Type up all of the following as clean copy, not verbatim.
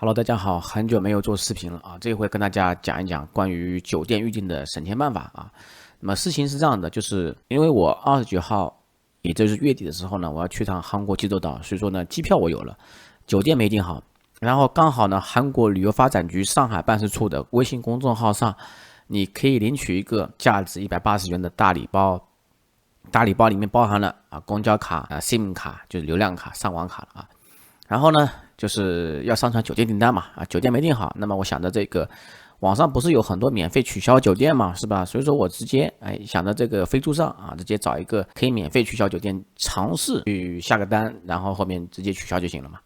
Hello，大家好，很久没有做视频了啊，这回跟大家讲一讲关于酒店预订的省钱办法啊。那么事情是这样的，就是因为我29号，也就是月底的时候呢，我要去趟韩国济州岛，所以说呢，机票我有了，酒店没订好，然后刚好呢，韩国旅游发展局上海办事处的微信公众号上，你可以领取一个价值180元的大礼包。大礼包里面包含了公交卡、SIM 卡，就是流量卡、上网卡啊。然后呢，就是要上传酒店订单嘛，酒店没订好，那么我想着这个网上不是有很多免费取消酒店嘛，是吧？所以说我直接想着这个飞猪上直接找一个可以免费取消酒店，尝试去下个单，然后后面直接取消就行了嘛。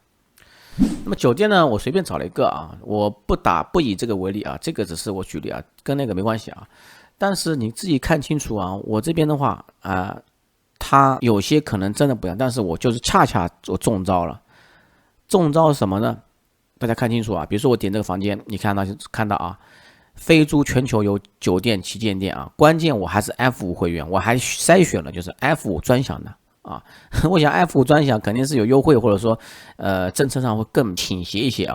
那么酒店呢，我随便找了一个我不以这个为例这个只是我举例跟那个没关系但是你自己看清楚我这边的话它有些可能真的不一样，但是我就是恰恰我中招了。中招什么呢？大家看清楚比如说我点这个房间，你看到飞猪全球有酒店旗舰店关键我还是 F5 会员，我还筛选了就是 F5 专享的我想 F5 专享肯定是有优惠，或者说政策上会更倾斜一些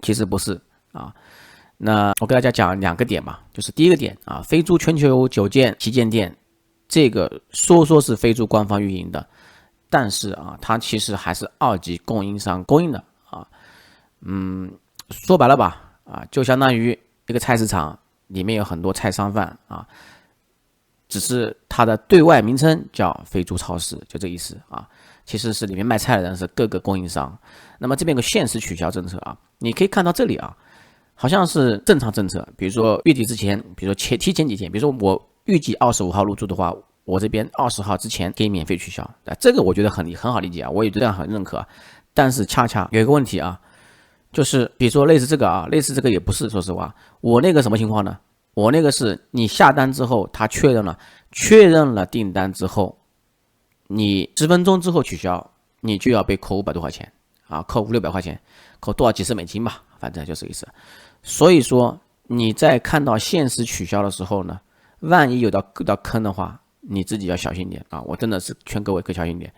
其实不是那我给大家讲2个点吧，就是第一个点飞猪全球酒店旗舰店，这个说是飞猪官方运营的，但是它其实还是2级供应商供应的说白了吧就相当于一个菜市场里面有很多菜商贩只是它的对外名称叫飞猪超市，就这意思其实是里面卖菜的人是各个供应商。那么这边有个限时取消政策你可以看到这里好像是正常政策，比如说月底之前，比如说提前几天，比如说我预计25号入住的话，我这边20号之前可以免费取消，这个我觉得很好理解我也这样很认可但是恰恰有一个问题就是比如说类似这个也不是，说实话，我那个什么情况呢？我那个是你下单之后，他确认了订单之后，你10分钟之后取消，你就要被扣500多块钱扣500-600块钱，扣多少几十美金吧，反正就是意思。所以说你在看到限时取消的时候呢，万一有到坑的话，你自己要小心点我真的是劝各位可以小心点。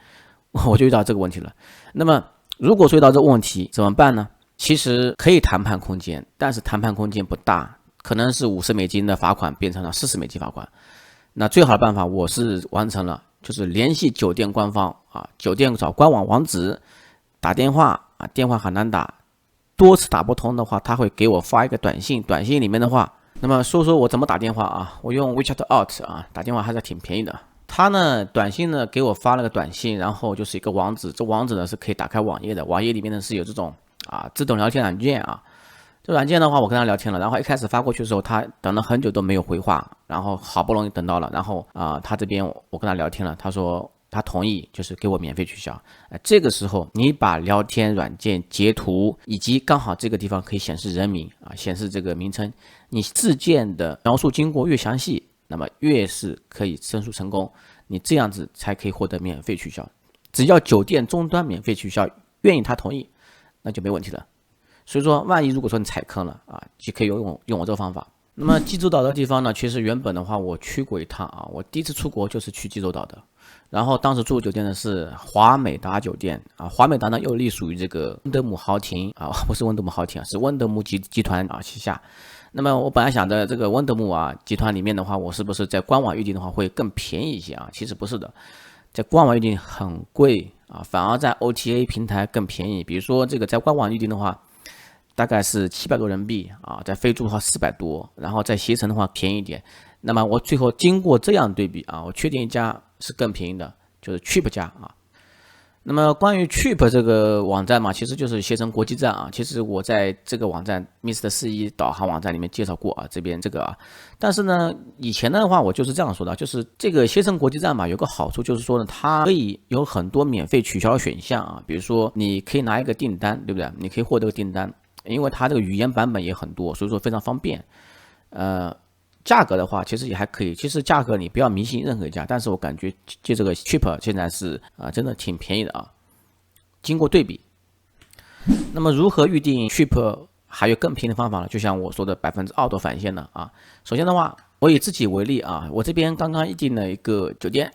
我就遇到这个问题了。那么如果说遇到这个问题怎么办呢？其实可以谈判空间，但是谈判空间不大，可能是50美金的罚款变成了40美金罚款。那最好的办法我是完成了，就是联系酒店官方酒店找官网网址，打电话电话很难打，多次打不通的话，他会给我发一个短信，短信里面的话，那么说我怎么打电话我用 WeChat Out 打电话还是挺便宜的。他呢短信呢给我发了个短信，然后就是一个网址，这网址呢是可以打开网页的，网页里面呢是有这种自动聊天软件这软件的话我跟他聊天了，然后一开始发过去的时候，他等了很久都没有回话，然后好不容易等到了，然后他这边我跟他聊天了，他说他同意就是给我免费取消。这个时候你把聊天软件截图，以及刚好这个地方可以显示人名显示这个名称，你事件的描述经过越详细，那么越是可以申诉成功，你这样子才可以获得免费取消。只要酒店终端免费取消，愿意他同意，那就没问题了。所以说万一如果说你踩坑了就可以用我这个方法。那么济州岛的地方呢，其实原本的话我去过一趟我第一次出国就是去济州岛的，然后当时住酒店的是华美达酒店华美达呢又隶属于这个温德姆豪庭不是温德姆豪庭是温德姆集团旗下。那么我本来想着这个温德姆集团里面的话，我是不是在官网预订的话会更便宜一些其实不是的，在官网预订很贵反而在 OTA 平台更便宜。比如说这个在官网预订的话大概是700多人民币在飞猪的话400多，然后在携程的话便宜一点。那么我最后经过这样对比我确定一家是更便宜的，就是 Trip 家那么关于 Trip 这个网站嘛，其实就是携程国际站其实我在这个网站 Mr.41 导航网站里面介绍过这边这个但是呢以前的话我就是这样说的，就是这个携程国际站嘛，有个好处就是说呢，它可以有很多免费取消选项比如说你可以拿一个订单，对不对？你可以获得个订单，因为它这个语言版本也很多，所以说非常方便。价格的话其实也还可以，其实价格你不要迷信任何一家，但是我感觉就这个 Trip 现在是真的挺便宜的经过对比。那么如何预定 Trip 还有更便宜的方法呢？就像我说的2%多返现的首先的话，我以自己为例我这边刚刚预定了一个酒店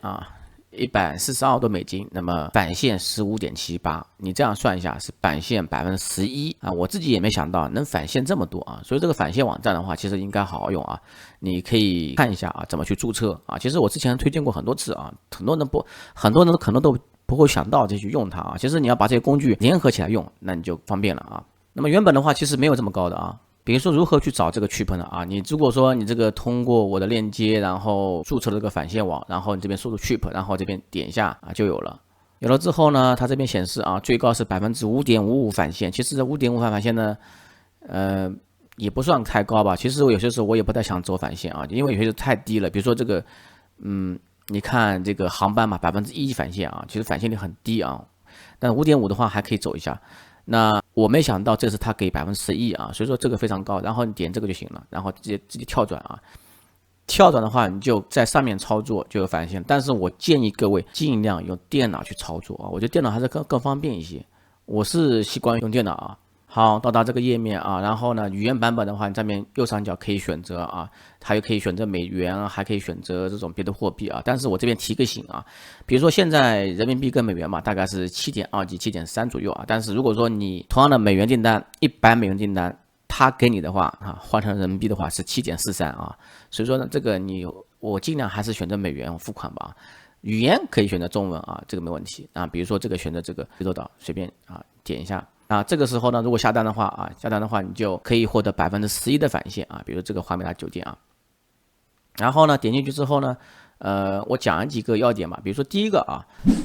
$142，那么返现15.78，你这样算一下是返现11%啊！我自己也没想到能返现这么多啊，所以这个返现网站的话，其实应该好好用啊。你可以看一下啊，怎么去注册啊？其实我之前推荐过很多次啊，很多人可能都不会想到再去用它啊。其实你要把这些工具联合起来用，那你就方便了啊。那么原本的话，其实没有这么高的啊。比如说如何去找这个Chip呢？啊，你如果说你这个通过我的链接，然后注册了这个返现网，然后你这边输入Chip，然后这边点一下啊，就有了。有了之后呢，它这边显示啊，最高是5.55%返现。其实这5.5%返现呢，也不算太高吧。其实我有些时候我也不太想走返现啊，因为有些太低了。比如说这个，你看这个航班嘛，1%返现啊，其实返现率很低啊。但5.5的话还可以走一下。那我没想到这是他给11%啊，所以说这个非常高。然后你点这个就行了，然后直接跳转啊，跳转的话你就在上面操作就有返现。但是我建议各位尽量用电脑去操作啊，我觉得电脑还是更方便一些。我是习惯用电脑啊。好，到达这个页面啊，然后呢，语言版本的话，你这边右上角可以选择啊，还有可以选择美元，还可以选择这种别的货币啊。但是我这边提个醒啊，比如说现在人民币跟美元嘛，大概是7.2及7.3左右啊。但是如果说你同样的美元订单，$100订单，他给你的话啊，换成人民币的话是7.43啊。所以说呢，这个我尽量还是选择美元付款吧。语言可以选择中文啊，这个没问题啊。比如说这个选择这个非洲岛，随便啊点一下。啊，这个时候呢，如果下单的话你就可以获得11%的返现啊，比如这个华美达酒店啊。然后呢，点进去之后呢，我讲几个要点吧。比如说第一个啊，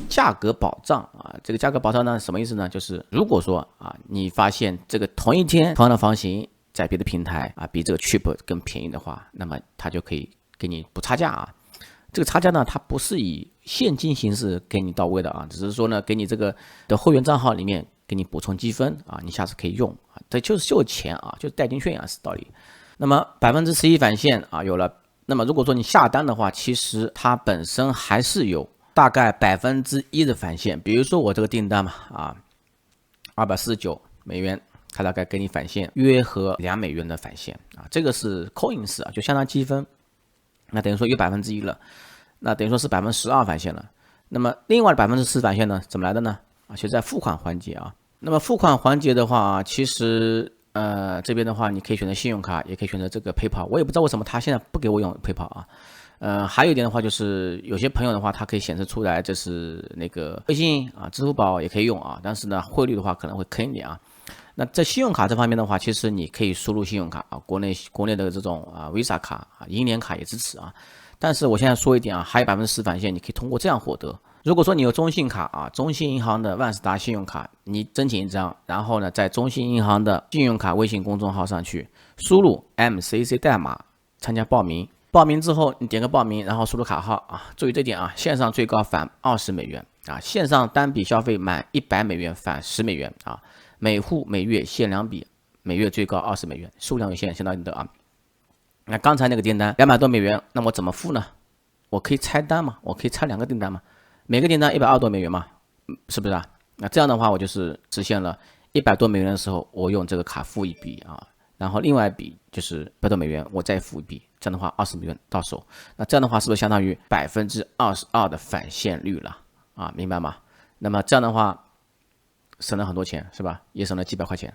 价格保障啊，这个价格保障呢什么意思呢？就是如果说啊，你发现这个同一天同样的房型在别的平台啊比这个 Chip 更便宜的话，那么它就可以给你补差价啊。这个差价呢，它不是以现金形式给你到位的啊，只是说呢，给你这个的会员账号里面给你补充积分啊，你下次可以用啊，这就是钱啊，就是代金券啊，是道理。那么11%返现啊，有了。那么如果说你下单的话，其实它本身还是有大概1%的返现。比如说我这个订单嘛啊，$249，它大概给你返现约合$2的返现啊，这个是 coin 式啊，就相当积分。那等于说有1%了，那等于说是12%返现了。那么另外的4%返现呢，怎么来的呢？啊，就在付款环节啊。那么付款环节的话，其实这边的话，你可以选择信用卡，也可以选择这个 PayPal。我也不知道为什么他现在不给我用 PayPal 啊。还有一点的话，就是有些朋友的话，它可以显示出来这是那个微信啊、支付宝也可以用啊，但是呢，汇率的话可能会坑一点啊。那在信用卡这方面的话，其实你可以输入信用卡啊，国内的这种Visa 卡啊、银联卡也支持啊。但是我现在说一点啊，还有4%返现，你可以通过这样获得。如果说你有中信卡啊，中信银行的万事达信用卡，你申请一张，然后呢，在中信银行的信用卡微信公众号上去输入 MCC 代码参加报名。报名之后，你点个报名，然后输入卡号啊，注意这点啊，线上最高返$20啊，线上单笔消费满$100返$10啊。每户每月限2笔，每月最高$20，数量有限，相当应得啊。那刚才那个订单$200多，那我怎么付呢？我可以拆单嘛？我可以拆2个订单嘛？每个订单$120多嘛？是不是啊？那这样的话，我就是实现了$100多的时候，我用这个卡付一笔啊，然后另外一笔就是$100多，我再付一笔，这样的话$20到手。那这样的话，是不是相当于22%的返现率了啊？明白吗？那么这样的话，省了很多钱是吧？也省了几百块钱。